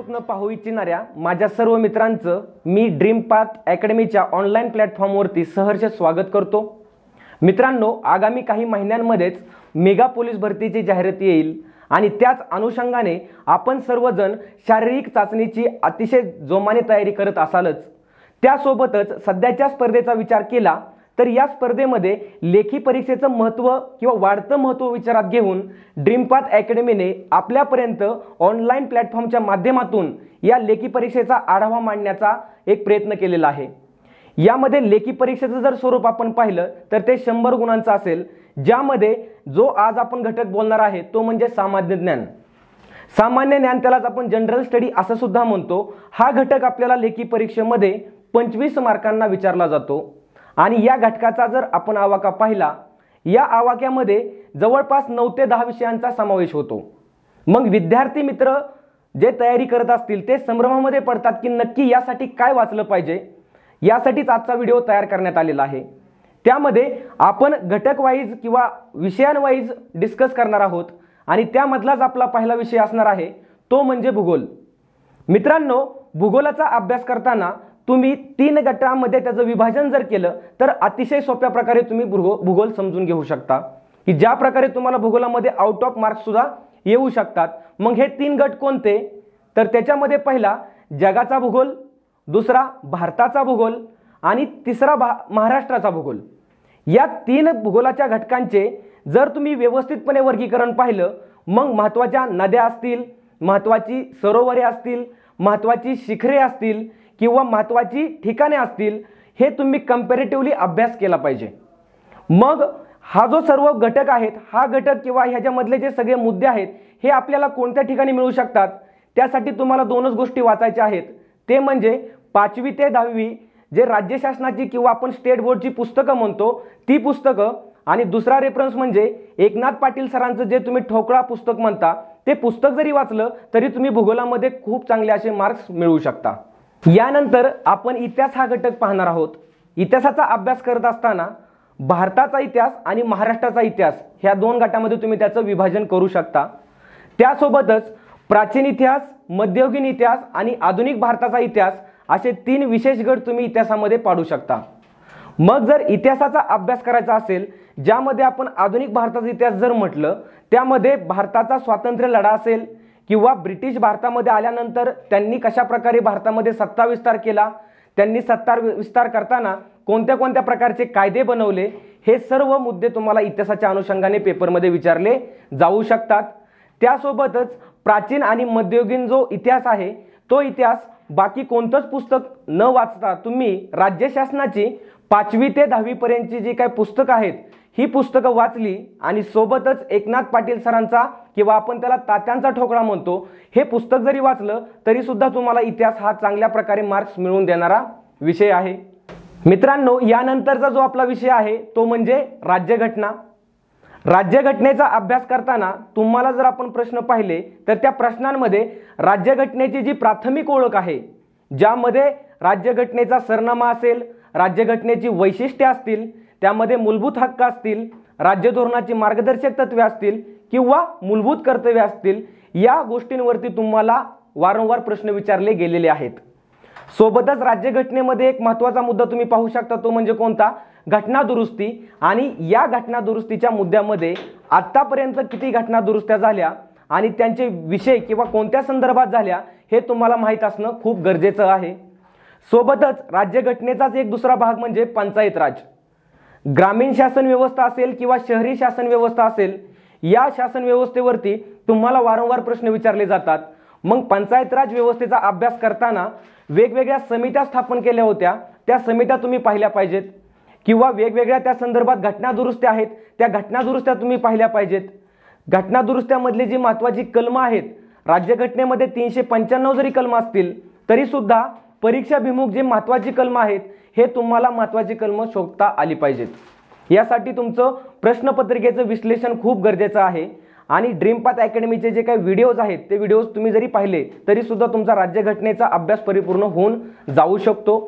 स्वप्न पाहू इच्छिणाऱ्या माझ्या सर्व मित्रांचं मी ड्रीम पाथ अकॅडमीच्या ऑनलाईन प्लॅटफॉर्मवरती सहर्ष स्वागत करतो। मित्रांनो, आगामी काही महिन्यांमध्येच मेगा पोलीस भरतीची जाहिरात येईल आणि त्याच अनुषंगाने आपण सर्वजण शारीरिक चाचणीची अतिशय जोमाने तयारी करत असालच। त्यासोबतच सध्याच्या स्पर्धेचा विचार केला तर या स्पर्धेमध्ये लेखी परीक्षेचं महत्त्व किंवा वाढतं महत्त्व विचारात घेऊन ड्रीम पाथ अकॅडमीने आपल्यापर्यंत ऑनलाईन प्लॅटफॉर्मच्या माध्यमातून या लेखी परीक्षेचा आढावा मांडण्याचा एक प्रयत्न केलेला आहे। यामध्ये लेखी परीक्षेचं जर स्वरूप आपण पाहिलं तर ते 100 गुणांचं असेल, ज्यामध्ये जो आज आपण घटक बोलणार आहे तो म्हणजे सामान्य ज्ञान। सामान्य ज्ञान त्यालाच आपण जनरल स्टडी असं सुद्धा म्हणतो। हा घटक आपल्याला लेखी परीक्षेमध्ये 25 मार्कांना विचारला जातो आणि या घटकाचा जर आपण आवाका पाहिला, या आवाक्यामध्ये जवळपास 9 ते 10 विषयांचा समावेश होतो। मग विद्यार्थी मित्र जे तयारी करत असतील ते संभ्रमामध्ये पडतात की नक्की यासाठी काय वाचलं पाहिजे। यासाठीच आजचा व्हिडिओ तयार करण्यात आलेला आहे। त्यामध्ये आपण घटक वाईज किंवा विषयांवाईज डिस्कस करणार आहोत आणि त्यामधलाच आपला पहिला विषय असणार आहे तो म्हणजे भूगोल। मित्रांनो, भूगोलाचा अभ्यास करताना तुम्ही 3 गटामध्ये त्याचं विभाजन जर केलं तर अतिशय सोप्या प्रकारे तुम्ही भूगोल समजून घेऊ शकता की ज्या प्रकारे तुम्हाला भूगोलामध्ये आउट ऑफ मार्क्स सुद्धा येऊ शकतात। मग हे 3 गट कोणते, तर त्याच्यामध्ये पहिला जगाचा भूगोल, दुसरा भारताचा भूगोल आणि तिसरा महाराष्ट्राचा भूगोल। या 3 भूगोलाच्या घटकांचे जर तुम्ही व्यवस्थितपणे वर्गीकरण पाहिलं, मग महत्त्वाच्या नद्या असतील, महत्त्वाची सरोवरे असतील, महत्त्वाची शिखरे असतील किंवा महत्त्वाची ठिकाणे असतील, हे तुम्ही कंपॅरेटिव्हली अभ्यास केला पाहिजे। मग हा जो सर्व घटक आहेत, हा घटक किंवा ह्याच्यामधले जे सगळे मुद्दे आहेत हे आपल्याला कोणत्या ठिकाणी मिळू शकतात, त्यासाठी तुम्हाला 2च गोष्टी वाचायच्या आहेत। ते म्हणजे 5वी ते 10वी जे राज्य शासनाची किंवा आपण स्टेट बोर्डची पुस्तकं म्हणतो ती पुस्तकं, आणि दुसरा रेफरन्स म्हणजे एकनाथ पाटील सरांचं जे तुम्ही ठोकळा पुस्तक म्हणता ते पुस्तक जरी वाचलं तरी तुम्ही भूगोलामध्ये खूप चांगले असे मार्क्स मिळवू शकता। यानंतर आपण इतिहास हा घटक पाहणार आहोत। इतिहासाचा अभ्यास करत असताना भारताचा इतिहास आणि महाराष्ट्राचा इतिहास ह्या 2 गटामध्ये तुम्ही त्याचं विभाजन करू शकता। त्यासोबतच प्राचीन इतिहास, मध्ययुगीन इतिहास आणि आधुनिक भारताचा इतिहास असे 3 विशेष गट तुम्ही इतिहासामध्ये पाडू शकता। मग जर इतिहासाचा अभ्यास करायचा असेल, ज्यामध्ये आपण आधुनिक भारताचा इतिहास जर म्हटलं, त्यामध्ये भारताचा स्वातंत्र्य लढा असेल किंवा ब्रिटिश भारतामध्ये आल्यानंतर त्यांनी कशा प्रकारे भारतामध्ये सत्ता विस्तार केला, त्यांनी सत्ता विस्तार करताना कोणत्या कोणत्या प्रकारचे कायदे बनवले, हे सर्व मुद्दे तुम्हाला इतिहासाच्या अनुषंगाने पेपरमध्ये विचारले जाऊ शकतात। त्यासोबतच प्राचीन आणि मध्ययुगीन जो इतिहास आहे तो इतिहास बाकी कोणतंच पुस्तक न वाचता तुम्ही राज्य शासनाची 5वी ते 10वी पर्यंतची जी काही पुस्तकं आहेत ही पुस्तकं वाचली आणि सोबतच एकनाथ पाटील सरांचा किंवा आपण त्याला तात्यांचा ठोकळा म्हणतो हे पुस्तक जरी वाचलं तरी सुद्धा तुम्हाला इतिहास हा चांगल्या प्रकारे मार्क्स मिळवून देणारा विषय आहे। मित्रांनो, यानंतरचा जो आपला विषय आहे तो म्हणजे राज्यघटना। राज्यघटनेचा अभ्यास करताना तुम्हाला जर आपण प्रश्न पाहिले तर त्या प्रश्नांमध्ये राज्यघटनेची जी प्राथमिक ओळख आहे, ज्यामध्ये राज्यघटनेचा सरनामा असेल, राज्यघटनेची वैशिष्ट्ये असतील, त्यामध्ये मूलभूत हक्क असतील, राज्य धोरणाची मार्गदर्शक तत्त्वे असतील किंवा मूलभूत कर्तव्ये असतील, या गोष्टींवरती तुम्हाला वारंवार प्रश्न विचारले गेलेले आहेत। सोबतच राज्यघटनेमध्ये एक महत्त्वाचा मुद्दा तुम्ही पाहू शकता तो म्हणजे कोणता, घटना दुरुस्ती। आणि या घटना दुरुस्तीच्या मुद्द्यामध्ये आत्तापर्यंत किती घटना दुरुस्त्या झाल्या आणि त्यांचे विषय किंवा कोणत्या संदर्भात झाल्या हे तुम्हाला माहीत असणं खूप गरजेचं आहे। सोबतच राज्यघटनेचाच एक दुसरा भाग म्हणजे पंचायत राज। ग्रामीण शासन व्यवस्था असेल किंवा शहरी शासन व्यवस्था असेल, या शासन व्यवस्थेवरती तुम्हाला वारंवार प्रश्न विचारले जातात। मग पंचायत राज व्यवस्थेचा अभ्यास करताना वेगवेगळ्या समित्या स्थापन केल्या होत्या, त्या समित्या तुम्ही पाहिल्या पाहिजेत किंवा वेगवेगळ्या त्या संदर्भात घटना दुरुस्त्या आहेत त्या घटना दुरुस्त्या तुम्ही पाहिल्या पाहिजेत। घटना दुरुस्त्यामधली जी महत्त्वाची कलमं आहेत, राज्यघटनेमध्ये 395 जरी कलमं असतील तरी सुद्धा परीक्षाभिमुख जे महत्त्वाची कलमं आहेत हे तुम्हाला महत्त्वाची कलमं शोधता आली पाहिजेत। यासाठी तुमचं प्रश्नपत्रिकेचं विश्लेषण खूप गरजेचं आहे आणि ड्रीम पाथ अकॅडमीचे जे काही व्हिडिओज आहेत ते व्हिडिओज तुम्ही जरी पाहिले तरी सुद्धा तुमचा राज्यघटनेचा अभ्यास परिपूर्ण होऊन जाऊ शकतो।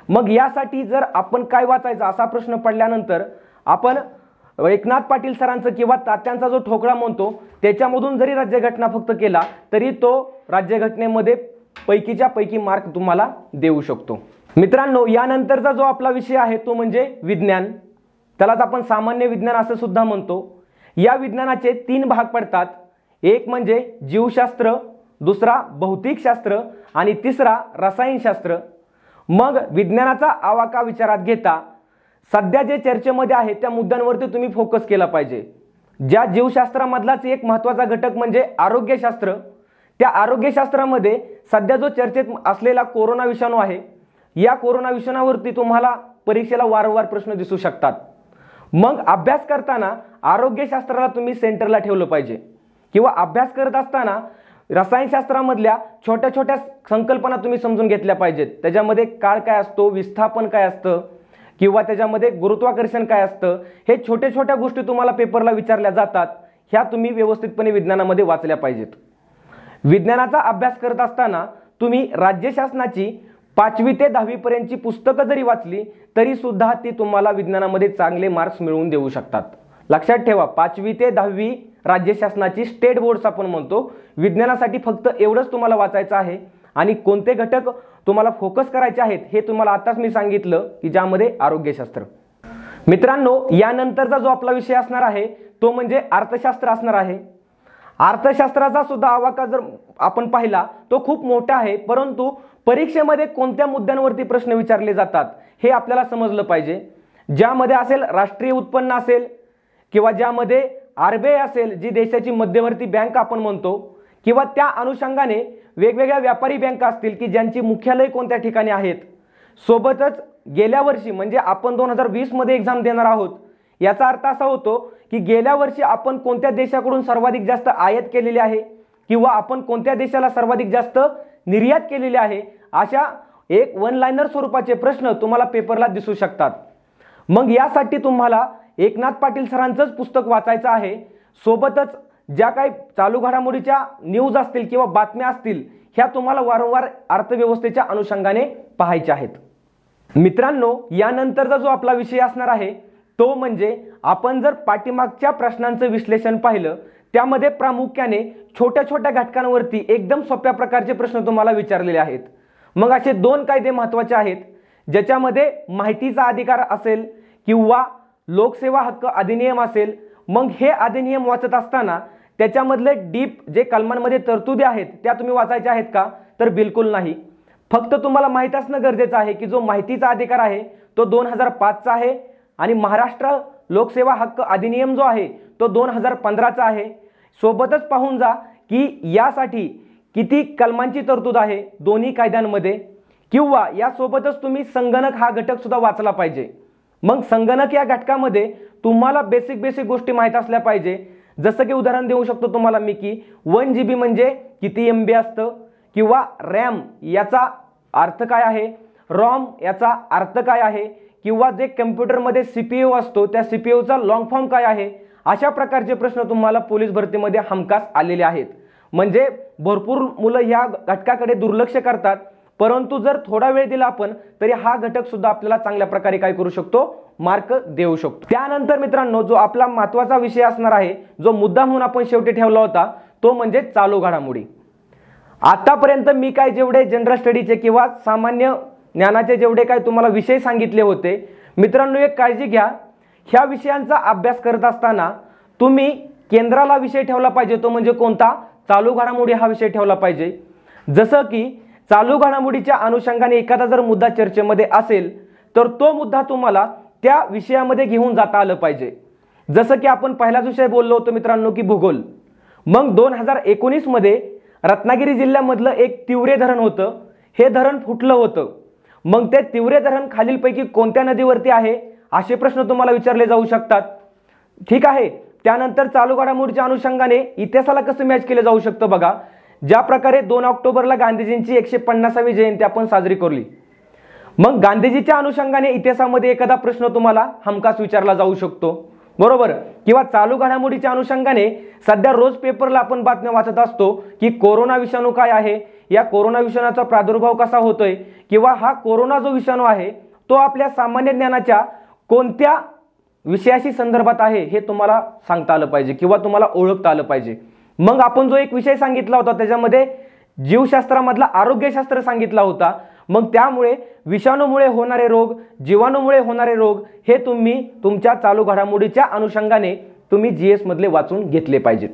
मग यासाठी जर आपण काय वाचायचं असा प्रश्न पडल्यानंतर आपण एकनाथ पाटील सरांचं किंवा तात्यांचा जो ठोकळा म्हणतो त्याच्यामधून जरी राज्यघटना फक्त केला तरी तो राज्यघटनेमध्ये पैकीच्या पैकी मार्क तुम्हाला देऊ शकतो। मित्रांनो, यानंतरचा जो आपला विषय आहे तो म्हणजे विज्ञान, त्यालाच आपण सामान्य विज्ञान असं सुद्धा म्हणतो। या विज्ञानाचे 3 भाग पडतात, एक म्हणजे जीवशास्त्र, दुसरा भौतिकशास्त्र आणि तिसरा रसायनशास्त्र। मग विज्ञानाचा आवाका विचारात घेता सध्या जे चर्चेमध्ये आहे त्या मुद्द्यांवरती तुम्ही फोकस केला पाहिजे। ज्या जीवशास्त्रामधलाच एक महत्त्वाचा घटक म्हणजे आरोग्यशास्त्र, त्या आरोग्यशास्त्रामध्ये सध्या जो चर्चेत असलेला कोरोना विषाणू आहे, या कोरोना विषाणूवरती तुम्हाला परीक्षेला वारंवार प्रश्न दिसू शकतात। मग अभ्यास करताना आरोग्यशास्त्राला तुम्ही सेंटरला ठेवलं पाहिजे, किंवा अभ्यास करत असताना रसायनशास्त्रामधल्या छोट्या छोट्या संकल्पना तुम्ही समजून घेतल्या पाहिजेत। त्याच्यामध्ये काळ काय असतो, विस्थापन काय असतं, किंवा त्याच्यामध्ये गुरुत्वाकर्षण काय असतं, हे छोट्या छोट्या गोष्टी तुम्हाला पेपरला विचारल्या जातात, ह्या तुम्ही व्यवस्थितपणे विज्ञानामध्ये वाचल्या पाहिजेत। विज्ञानाचा अभ्यास करत असताना तुम्ही राज्य शासनाची 5वी ते 10वी पर्यंतची पुस्तकं जरी वाचली तरी सुद्धा ती तुम्हाला विज्ञानामध्ये चांगले मार्क्स मिळवून देऊ शकतात। लक्षात ठेवा, 5वी ते 10वी राज्य शासनाची स्टेट बोर्ड्स आपण म्हणतो, विज्ञानासाठी फक्त एवढंच तुम्हाला वाचायचं आहे। आणि कोणते घटक तुम्हाला फोकस करायचे आहेत हे तुम्हाला आताच मी सांगितलं की ज्यामध्ये आरोग्यशास्त्र। मित्रांनो, यानंतरचा जो आपला विषय असणार आहे तो म्हणजे अर्थशास्त्र असणार आहे। अर्थशास्त्राचा सुद्धा आवाका जर आपण पाहिला तो खूप मोठा आहे, परंतु परीक्षेमध्ये कोणत्या मुद्द्यांवरती प्रश्न विचारले जातात हे आपल्याला समजलं पाहिजे। ज्यामध्ये असेल राष्ट्रीय उत्पन्न असेल, किंवा ज्यामध्ये RBI असेल, जी देशाची मध्यवर्ती बँक आपण म्हणतो, किंवा त्या अनुषंगाने वेगवेगळ्या व्यापारी बँका असतील की ज्यांची मुख्यालय कोणत्या ठिकाणी आहेत। सोबतच गेल्या वर्षी म्हणजे आपण 2020 मध्ये एक्झाम देणार आहोत, याचा अर्थ असा होतो की गेल्या वर्षी आपण कोणत्या देशाकडून सर्वाधिक जास्त आयात केलेली आहे, किंवा आपण कोणत्या देशाला सर्वाधिक जास्त निर्यात केलेली आहे, अशा एक वन लाइनर स्वरूपाचे प्रश्न तुम्हाला पेपरला दिसू शकतात। मग यासाठी तुम्हाला एकनाथ पाटील सरांचंच पुस्तक वाचायचं आहे। सोबतच ज्या काही चालू घडामोडीच्या न्यूज असतील किंवा बातम्या असतील ह्या तुम्हाला वारंवार अर्थव्यवस्थेच्या अनुषंगाने पाहायच्या आहेत। मित्रांनो, यानंतरचा जो आपला विषय असणार आहे तो म्हणजे आपण जर पाठीमागच्या प्रश्नांचं विश्लेषण पाहिलं त्यामध्ये प्रामुख्याने छोट्या छोट्या घटकांवरती एकदम सोप्या प्रकारचे प्रश्न तुम्हाला विचारलेले आहेत। मग असे 2 कायदे महत्त्वाचे आहेत, ज्याच्यामध्ये माहितीचा अधिकार असेल किंवा लोकसेवा हक्क अधिनियम असेल। मग हे अधिनियम वाचत असताना त्याच्यामधले डीप जे कलमांमध्ये तरतुदी आहेत त्या तुम्ही वाचायच्या आहेत का? तर बिलकुल नाही। फक्त तुम्हाला माहित असणं गरजेचं आहे की जो माहितीचा अधिकार आहे तो 2005 चा आहे आणि महाराष्ट्र लोकसेवा हक्क अधिनियम जो आहे तो 2015 चा आहे। सोबतच पाहून जा की यासाठी किती कलमांची तरतूद आहे दोन्ही कायद्यांमध्ये, किंवा यासोबतच तुम्ही संगणक हा घटक सुद्धा वाचला पाहिजे। मग संगणक या घटकामध्ये तुम्हाला बेसिक गोष्टी माहित असल्या पाहिजे। जसं की उदाहरण देऊ शकतो तुम्हाला मी की 1 GB म्हणजे किती MB असतं, किंवा रॅम याचा अर्थ काय आहे, रॉम याचा अर्थ काय आहे, किंवा जे कम्प्युटरमध्ये CPU असतो त्या CPUचा लॉंग फॉर्म काय आहे। अशा प्रकारचे प्रश्न तुम्हाला पोलीस भरतीमध्ये हमखास आलेले आहेत। म्हणजे भरपूर मुलं या घटकाकडे दुर्लक्ष करतात, परंतु जर थोडा वेळ दिला आपण तरी हा घटक सुद्धा आपल्याला चांगल्या प्रकारे काय करू शकतो, मार्क देऊ शकतो। त्यानंतर मित्रांनो, जो आपला महत्त्वाचा विषय असणार आहे, जो मुद्दा म्हणून आपण शेवटी ठेवला होता तो म्हणजे चालू घडामोडी। आतापर्यंत मी काय जेवढे जनरल स्टडीचे किंवा सामान्य ज्ञानाचे जेवढे काय तुम्हाला विषय सांगितले होते, मित्रांनो एक काळजी घ्या, ह्या विषयांचा अभ्यास करत असताना तुम्ही केंद्राला विषय ठेवला पाहिजे, तो म्हणजे कोणता, चालू घडामोडी हा विषय ठेवला पाहिजे। जसं की चालू घडामोडीच्या अनुषंगाने एखादा जर मुद्दा चर्चेमध्ये असेल तर तो मुद्दा तुम्हाला त्या विषयामध्ये घेऊन जाता आलं पाहिजे। जसं की आपण पहिलाच विषय बोललो होतो मित्रांनो की भूगोल। मग 2019 मध्ये रत्नागिरी जिल्ह्यामधलं एक तिवरे धरण होतं, हे धरण फुटलं होतं। मग ते तिवरे धरण खालीलपैकी कोणत्या नदीवरती आहे असे प्रश्न तुम्हाला विचारले जाऊ शकतात, ठीक आहे। त्यानंतर चालू घडामोडीच्या अनुषंगाने इतिहासाला कसं मॅच केलं जाऊ शकतं बघा। ज्या प्रकारे 2 ऑक्टोबरला गांधीजींची 150वी जयंती आपण साजरी करली, मग गांधीजीच्या अनुषंगाने इतिहासामध्ये एखादा प्रश्न तुम्हाला हमखास विचारला जाऊ शकतो, बरोबर। किंवा चालू घडामोडीच्या अनुषंगाने सध्या रोज पेपरला आपण बातम्या वाचत असतो की कोरोना विषाणू काय आहे, या कोरोना विषाणूचा प्रादुर्भाव कसा होतोय, किंवा हा कोरोना जो विषाणू आहे तो आपल्या सामान्य ज्ञानाच्या कोणत्या विषयाशी संदर्भात आहे हे तुम्हाला सांगता आलं पाहिजे किंवा तुम्हाला ओळखता आलं पाहिजे। मग आपण जो एक विषय सांगितला होता त्याच्यामध्ये जीवशास्त्रामधला आरोग्यशास्त्र सांगितला होता। मग त्यामुळे विषाणूमुळे होणारे रोग, जीवाणूमुळे होणारे रोग हे तुम्ही तुमच्या चालू घडामोडीच्या अनुषंगाने तुम्ही जीएस मधले वाचून घेतले पाहिजेत।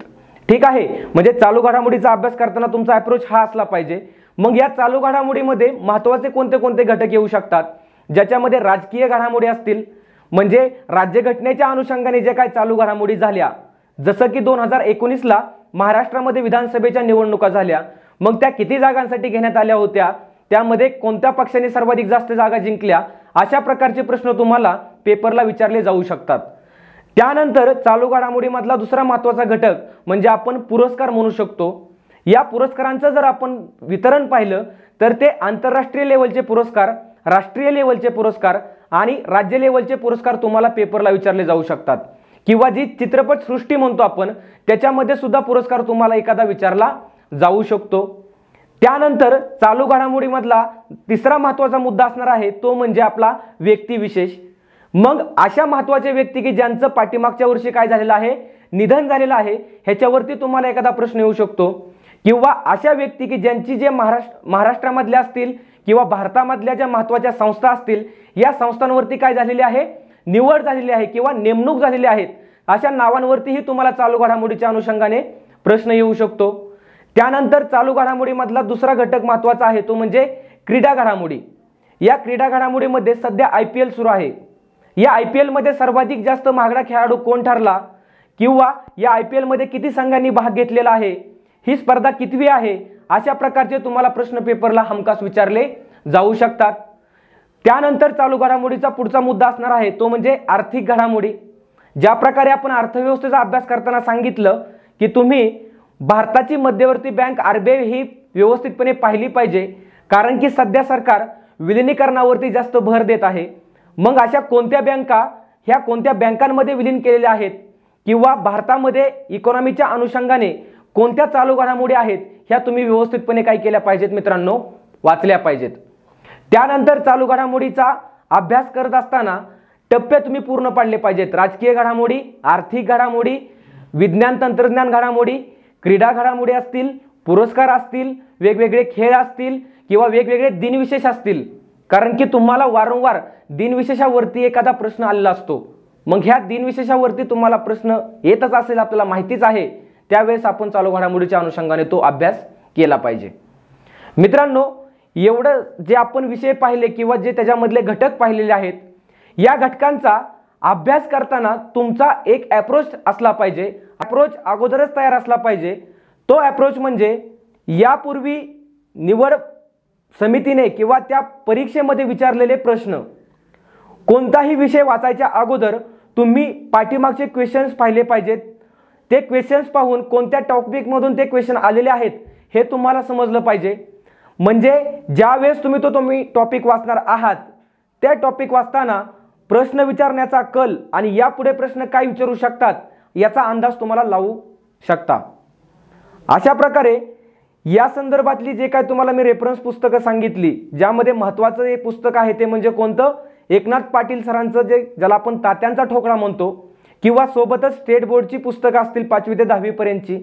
ठीक आहे, म्हणजे चालू घडामोडीचा अभ्यास करताना तुमचा अप्रोच हा असला पाहिजे। मग या चालू घडामोडीमध्ये महत्त्वाचे कोणते कोणते घटक येऊ शकतात, ज्याच्यामध्ये राजकीय घडामोडी असतील, म्हणजे राज्यघटनेच्या अनुषंगाने जे काही चालू घडामोडी झाल्या, जसं की 2019ला महाराष्ट्रामध्ये विधानसभेच्या निवडणुका झाल्या, मग त्या किती जागांसाठी घेण्यात आल्या होत्या, त्यामध्ये कोणत्या पक्षाने सर्वाधिक जास्त जागा जिंकल्या, अशा प्रकारचे प्रश्न तुम्हाला पेपरला विचारले जाऊ शकतात। त्यानंतर चालू घडामोडीमधला दुसरा महत्त्वाचा घटक म्हणजे आपण पुरस्कार म्हणू शकतो। या पुरस्कारांचं जर आपण वितरण पाहिलं तर ते आंतरराष्ट्रीय लेवलचे पुरस्कार, राष्ट्रीय लेवलचे पुरस्कार आणि राज्य लेवलचे पुरस्कार तुम्हाला पेपरला विचारले जाऊ शकतात, किंवा जी चित्रपट सृष्टी म्हणतो आपण त्याच्यामध्ये सुद्धा पुरस्कार तुम्हाला एखादा विचारला जाऊ शकतो। त्यानंतर चालू घडामोडीमधला तिसरा महत्त्वाचा मुद्दा असणार आहे तो म्हणजे आपला व्यक्तिविशेष। मग अशा महत्त्वाचे व्यक्ती की ज्यांचं पाठीमागच्या वर्षी काय झालेलं आहे, निधन झालेलं आहे, ह्याच्यावरती तुम्हाला एखादा प्रश्न येऊ शकतो, किंवा अशा व्यक्ती की ज्यांची जे महाराष्ट्रामधल्या असतील किंवा भारतामधल्या ज्या महत्त्वाच्या संस्था असतील, या संस्थांवरती काय झालेली आहे, निवड झालेली आहे किंवा नेमणूक झालेली आहेत, अशा नावांवरतीही तुम्हाला चालू घडामोडीच्या अनुषंगाने प्रश्न येऊ शकतो। त्यानंतर चालू घडामोडीमधला दुसरा घटक महत्त्वाचा आहे तो म्हणजे क्रीडा घडामोडी। या क्रीडा घडामोडीमध्ये सध्या IPL सुरू आहे। या IPL मध्ये सर्वाधिक जास्त महागडा खेळाडू कोण ठरला, किंवा या IPL मध्ये किती संघांनी भाग घेतलेला आहे, ही स्पर्धा कितवी आहे, अशा प्रकारचे तुम्हाला प्रश्न पेपरला हमखास विचारले जाऊ शकतात। त्यानंतर चालू घडामोडीचा पुढचा मुद्दा असणार आहे तो म्हणजे आर्थिक घडामोडी। ज्या प्रकारे आपण अर्थव्यवस्थेचा अभ्यास करताना सांगितलं की तुम्ही भारताची मध्यवर्ती बँक RBI ही व्यवस्थितपणे पाहिली पाहिजे, कारण की सध्या सरकार विलिनीकरणावरती जास्त भर देत आहे। मग अशा कोणत्या बँका ह्या कोणत्या बँकांमध्ये विलीन केलेल्या आहेत, किंवा भारतामध्ये इकॉनॉमीच्या अनुषंगाने कोणत्या चालू घडामोडी आहेत, ह्या तुम्ही व्यवस्थितपणे काय केल्या पाहिजेत मित्रांनो, वाचल्या पाहिजेत। त्यानंतर चालू घडामोडीचा अभ्यास करत असताना टप्पे तुम्ही पूर्ण पाडले पाहिजेत। राजकीय घडामोडी, आर्थिक घडामोडी, विज्ञान तंत्रज्ञान घडामोडी, क्रीडा घडामोडी असतील, पुरस्कार असतील, वेगवेगळे खेळ असतील किंवा वेगवेगळे दिनविशेष असतील, कारण की तुम्हाला वारंवार दिनविशेषावरती एखादा प्रश्न आलेला असतो। मग ह्या दिनविशेषावरती तुम्हाला प्रश्न येतच असेल, आपल्याला माहितीच आहे, त्यावेळेस आपण चालू घडामोडीच्या अनुषंगाने तो अभ्यास केला पाहिजे। मित्रांनो, एवढं जे आपण विषय पाहिले किंवा जे त्याच्यामधले घटक पाहिलेले आहेत, या घटकांचा अभ्यास करताना तुमचा एक अप्रोच असला पाहिजे। अप्रोच अगोदरच तयार असला पाहिजे। तो अप्रोच म्हणजे यापूर्वी निवड समितीने किंवा त्या परीक्षेमध्ये विचारलेले प्रश्न, कोणताही विषय वाचायच्या अगोदर तुम्ही पाठीमागचे क्वेश्चन्स पाहिले पाहिजेत। ते क्वेश्चन्स पाहून कोणत्या टॉपिकमधून ते क्वेश्चन आलेले आहेत हे तुम्हाला समजलं पाहिजे। म्हणजे ज्यावेळेस तुम्ही टॉपिक वाचणार आहात, त्या टॉपिक वाचताना प्रश्न विचारण्याचा कल आणि यापुढे प्रश्न काय विचारू शकतात याचा अंदाज तुम्हाला लावू शकता। अशा प्रकारे या संदर्भातली जे काय तुम्हाला मी रेफरन्स पुस्तकं सांगितली, ज्यामध्ये महत्त्वाचं एक पुस्तक आहे ते म्हणजे कोणतं, एकनाथ पाटील सरांचं ज्याला आपण तात्यांचा ठोकळा म्हणतो, किंवा सोबतच स्टेट बोर्डची पुस्तकं असतील 5वी ते 10वी पर्यंतची,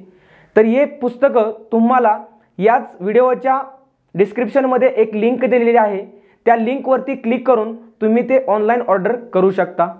तर हे पुस्तकं तुम्हाला याच व्हिडिओच्या डिस्क्रिप्शनमध्ये एक लिंक दिलेली आहे, त्या लिंकवरती क्लिक करून तुम्ही ते ऑनलाईन ऑर्डर करू शकता।